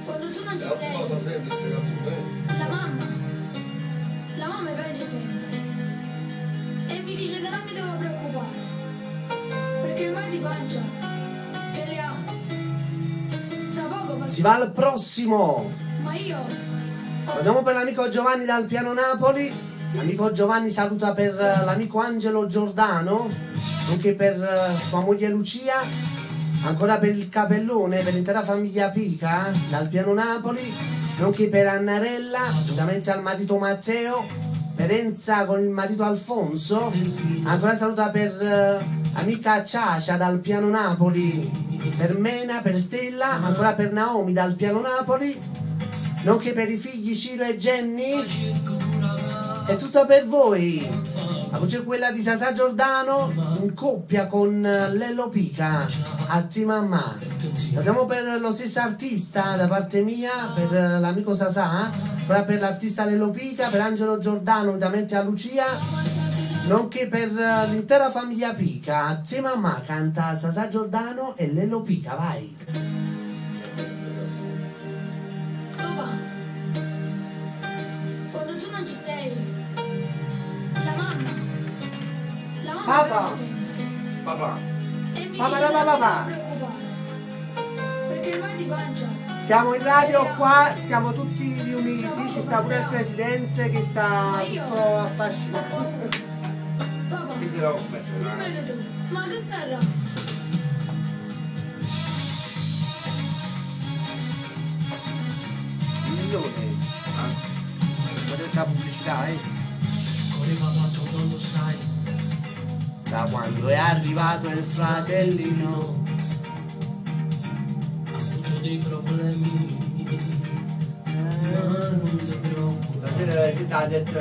Quando tu non ci sei, la mamma piange sempre e mi dice che non mi devo preoccupare perché il mal di pancia che le ha fra poco passa. Si va al prossimo. Ma io Andiamo per l'amico Giovanni dal Piano Napoli. L'amico Giovanni saluta per l'amico Angelo Giordano, nonché per sua moglie Lucia, ancora per il Capellone, per l'intera famiglia Pica dal Piano Napoli, nonché per Annarella, giustamente al marito Matteo, per Enza con il marito Alfonso, ancora saluta per amica Ciacia dal Piano Napoli, per Mena, per Stella, ancora per Naomi dal Piano Napoli, nonché per i figli Ciro e Jenny. È tutto per voi. La voce è quella di Sasà Giordano in coppia con Lello Pica a Zimamma. Andiamo per lo stesso artista da parte mia, per l'amico Sasà, ora per l'artista Lello Pica, per Angelo Giordano unitamente a Lucia, nonché per l'intera famiglia Pica a Zimamma. Canta Sasà Giordano e Lello Pica, vai. papà, quando tu non ci sei, la mamma Papà. piange sempre Papà. e mi Papà, dice che non papà, mi papà. devo preoccupare perché il mal di pancia. Siamo in radio qua, siamo tutti riuniti, ci sta pure il presidente che sta un po' affascinato. Papà, non vedo tu, ma che sarà? Vedete la pubblicità, Papà, tu non lo sai, Da quando è arrivato il fratellino. ha avuto dei problemi, ma non ti preoccupare. Che ti ha detto?